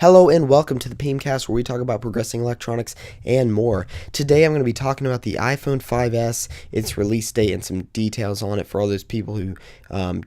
Hello and welcome to the PMcast, where we talk about progressing electronics and more. Today I'm going to be talking about the iPhone 5S, its release date, and some details on it for all those people who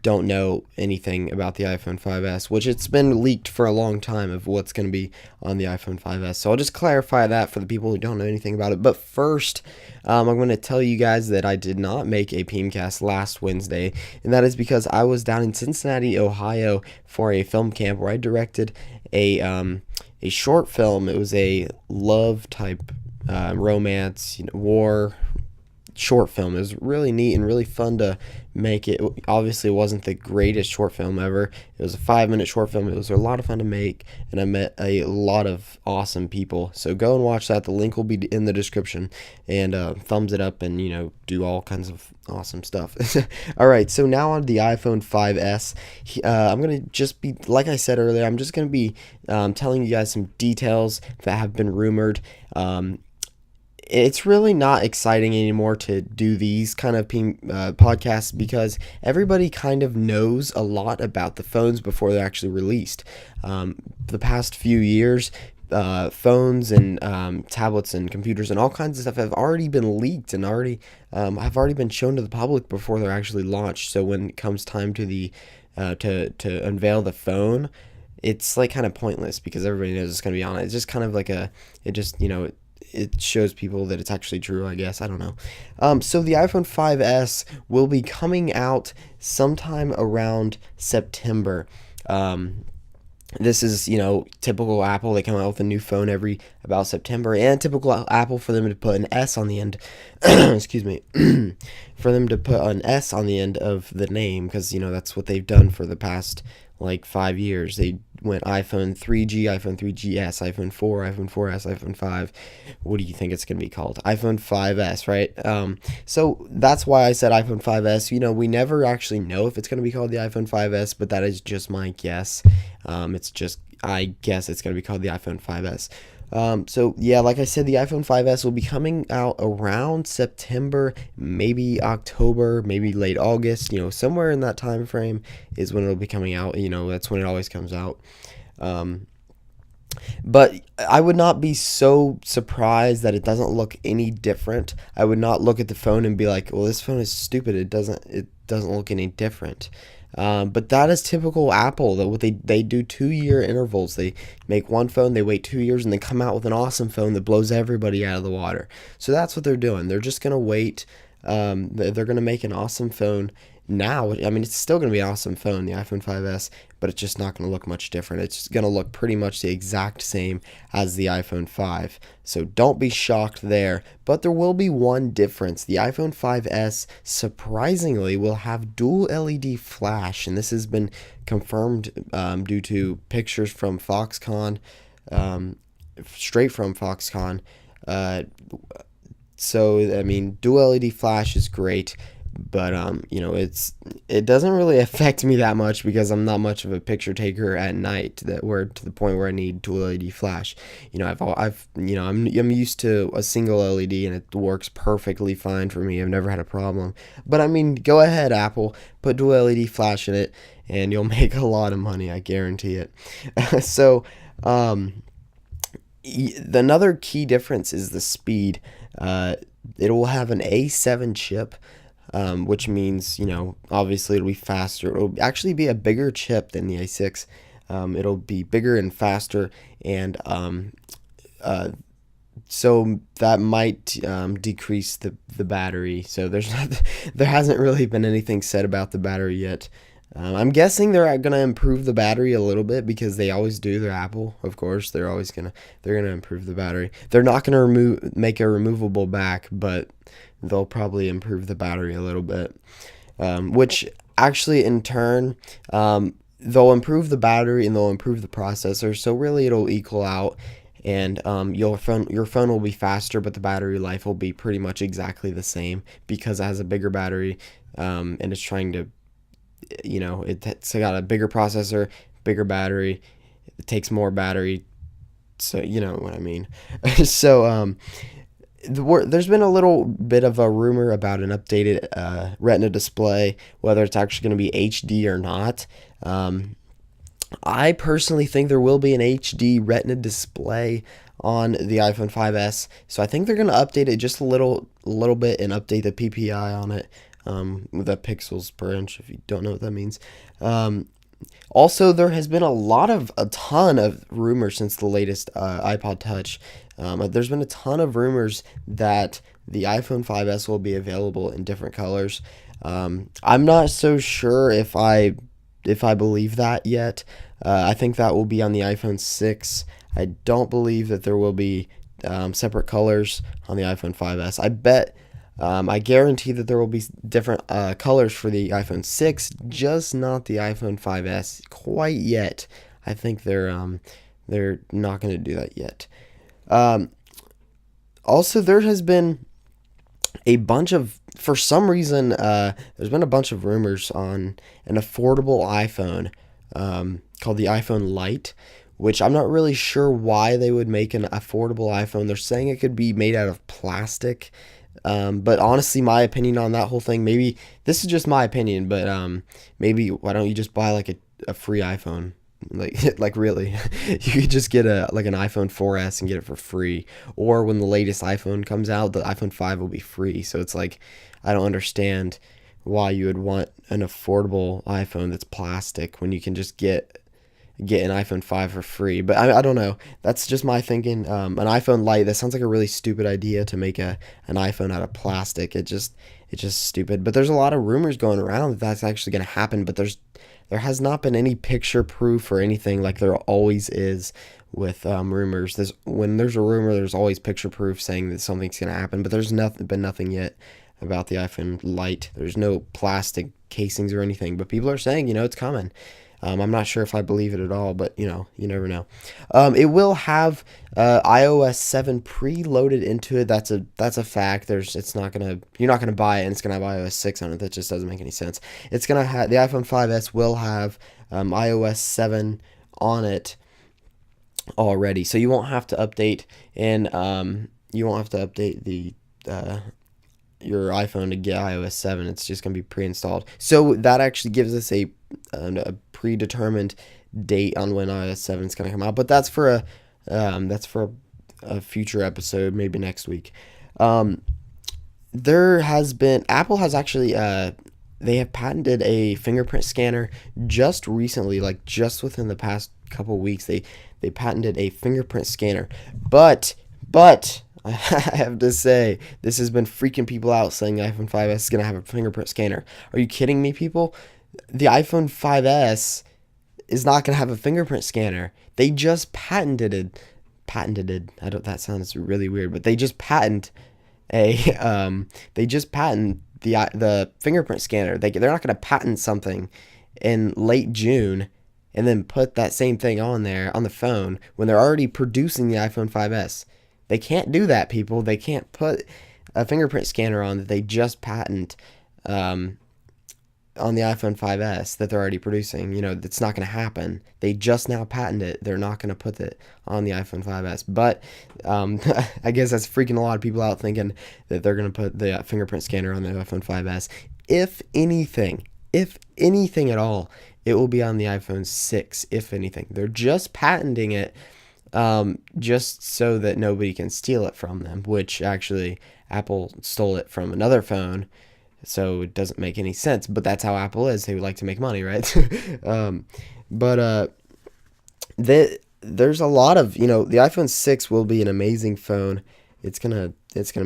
don't know anything about the iPhone 5S, which it's been leaked for a long time of what's going to be on the iPhone 5S. So I'll just clarify that for the people who don't know anything about it. But first, I'm going to tell you guys that I did not make a PMcast last Wednesday, and that is because I was down in Cincinnati, Ohio for a film camp where I directed a short film. It was a love type romance, war short film. It was really neat and really fun to make it. Obviously, it wasn't the greatest short film ever. It was a 5-minute short film. It was a lot of fun to make, and I met a lot of awesome people. So go and watch that. The link will be in the description, and thumbs it up, and do all kinds of awesome stuff. All right, so now on the iPhone 5S, I'm gonna just be, like I said earlier, I'm just gonna be telling you guys some details that have been rumored. It's really not exciting anymore to do these kind of podcasts because everybody kind of knows a lot about the phones before they're actually released. The past few years, phones and tablets and computers and all kinds of stuff have already been leaked and have already been shown to the public before they're actually launched. So when it comes time to the to unveil the phone, it's like kind of pointless because everybody knows it's going to be on it. It's just kind of like it shows people that it's actually true, I guess. I don't know. So the iPhone 5S will be coming out sometime around September. This is, typical Apple. They come out with a new phone about September, and typical Apple for them to put an S on the end. Excuse me. For them to put an S on the end of the name, because, that's what they've done for the past, 5 years. They went iPhone 3G, iPhone 3GS, iPhone 4, iPhone 4S, iPhone 5. What do you think it's going to be called? iPhone 5S, right? So that's why I said iPhone 5S. We never actually know if it's going to be called the iPhone 5S, but that is just my guess. I guess it's going to be called the iPhone 5S. So yeah, like I said, the iPhone 5S will be coming out around September, maybe October, maybe late August, somewhere in that time frame is when it'll be coming out. That's when it always comes out. But I would not be so surprised that it doesn't look any different. I would not look at the phone and be like, well, this phone is stupid. It doesn't look any different. But that is typical Apple. That what they do 2-year intervals. They make one phone, they wait 2 years, and they come out with an awesome phone that blows everybody out of the water. So that's what they're doing. They're just gonna wait. They're gonna make an awesome phone now. I mean, it's still gonna be an awesome phone, the iPhone 5S, but it's just not gonna look much different. It's just gonna look pretty much the exact same as the iPhone 5. So don't be shocked there. But there will be one difference. The iPhone 5S surprisingly will have dual LED flash, and this has been confirmed due to pictures from Foxconn, straight from Foxconn. So I mean, dual LED flash is great. But it doesn't really affect me that much because I'm not much of a picture taker at night to the point where I need dual LED flash. I'm used to a single LED and it works perfectly fine for me. I've never had a problem. But I mean, go ahead, Apple, put dual LED flash in it and you'll make a lot of money, I guarantee it. So another key difference is the speed. It will have an A7 chip. Which means, obviously it'll be faster. It'll actually be a bigger chip than the A6. It'll be bigger and faster, and so that might decrease the battery. So there hasn't really been anything said about the battery yet. I'm guessing they're gonna improve the battery a little bit because they always do. They're Apple, of course. They're gonna improve the battery. They're not gonna make a removable back, but they'll probably improve the battery a little bit. Which actually, in turn, they'll improve the battery and they'll improve the processor. So really, it'll equal out, and your phone will be faster, but the battery life will be pretty much exactly the same because it has a bigger battery, and it's trying to. It's got a bigger processor, bigger battery. It takes more battery, so you know what I mean. So there's been a little bit of a rumor about an updated Retina display, whether it's actually going to be HD or not. I personally think there will be an HD Retina display on the iPhone 5s, so I think they're going to update it just a little bit and update the PPI on it, with the pixels per inch. If you don't know what that means. Also, there has been a ton of rumors since the latest iPod Touch. There's been a ton of rumors that the iPhone 5s will be available in different colors. I'm not so sure if I believe that yet. I think that will be on the iPhone 6. I don't believe that there will be separate colors on the iPhone 5s. I guarantee that there will be different colors for the iPhone 6, just not the iPhone 5s quite yet. I think they're not going to do that yet. Um, Also, there has been for some reason, there's been a bunch of rumors on an affordable iPhone called the iPhone Lite, which I'm not really sure why they would make an affordable iPhone. They're saying it could be made out of plastic. But honestly, my opinion on that whole thing, maybe this is just my opinion, but maybe why don't you just buy like a free iPhone? Like really, you could just get an iPhone 4S and get it for free. Or when the latest iPhone comes out, the iPhone 5 will be free. So it's like, I don't understand why you would want an affordable iPhone that's plastic when you can just get an iPhone 5 for free. But I don't know. That's just my thinking. An iPhone Lite, that sounds like a really stupid idea to make an iPhone out of plastic. It's just stupid. But there's a lot of rumors going around that that's actually going to happen. But there has not been any picture proof or anything like there always is with rumors. When there's a rumor, there's always picture proof saying that something's going to happen. But there's been nothing yet about the iPhone Lite. There's no plastic casings or anything. But people are saying, it's coming. I'm not sure if I believe it at all, but you never know. It will have iOS 7 preloaded into it. That's a fact. You're not gonna buy it and it's gonna have iOS 6 on it. That just doesn't make any sense. It's gonna have the iPhone 5s will have iOS 7 on it already, so you won't have to update the your iPhone to get iOS 7. It's just going to be pre-installed. So that actually gives us a predetermined date on when iOS 7 is going to come out. But that's for a future episode, maybe next week. Apple has actually they have patented a fingerprint scanner just recently, like just within the past couple weeks. They patented a fingerprint scanner, but I have to say, this has been freaking people out saying the iPhone 5s is going to have a fingerprint scanner. Are you kidding me, people? The iPhone 5s is not going to have a fingerprint scanner. They just patented it. That sounds really weird, but they just patent the fingerprint scanner. They're not going to patent something in late June and then put that same thing on there on the phone when they're already producing the iPhone 5s. They can't do that, people. They can't put a fingerprint scanner on that they just patent on the iPhone 5s that they're already producing. That's not going to happen. They just now patent it. They're not going to put it on the iPhone 5s. But I guess that's freaking a lot of people out thinking that they're going to put the fingerprint scanner on the iPhone 5s. If anything at all, it will be on the iPhone 6, if anything. They're just patenting it just so that nobody can steal it from them, which actually Apple stole it from another phone, so it doesn't make any sense, but that's how Apple is. They would like to make money, right? There's a lot of, the iPhone 6 will be an amazing phone. It's gonna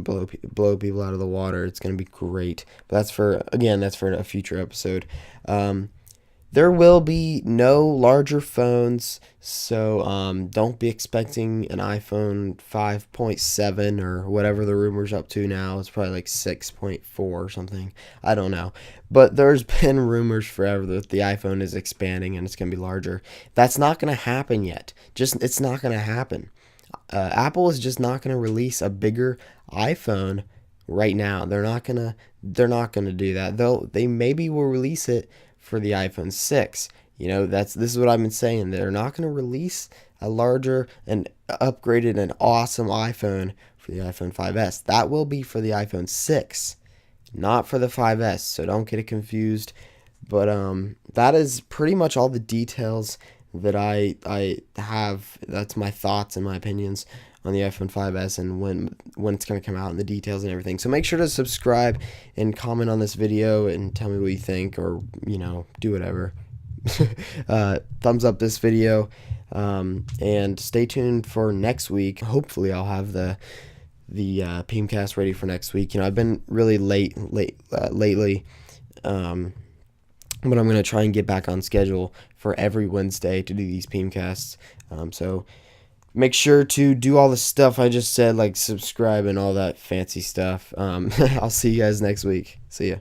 blow people out of the water. It's gonna be great. But that's for a future episode. There will be no larger phones, so don't be expecting an iPhone 5.7 or whatever the rumor's up to now. It's probably like 6.4 or something. I don't know. But there's been rumors forever that the iPhone is expanding and it's going to be larger. That's not going to happen yet. It's not going to happen. Apple is just not going to release a bigger iPhone right now. They're not going to do that. Though they maybe will release it for the iPhone 6. This is what I've been saying. They're not going to release a larger and upgraded and awesome iPhone for the iPhone 5s. That will be for the iPhone 6, not for the 5s. So don't get it confused. But that is pretty much all the details that I have. That's my thoughts and my opinions on the iPhone 5s and when it's going to come out and the details and everything. So make sure to subscribe and comment on this video and tell me what you think, or do whatever. Thumbs up this video, and stay tuned for next week. Hopefully I'll have the Peemcast ready for next week. I've been really late lately, but I'm going to try and get back on schedule for every Wednesday to do these Peemcasts. So make sure to do all the stuff I just said, like subscribe and all that fancy stuff. I'll see you guys next week. See ya.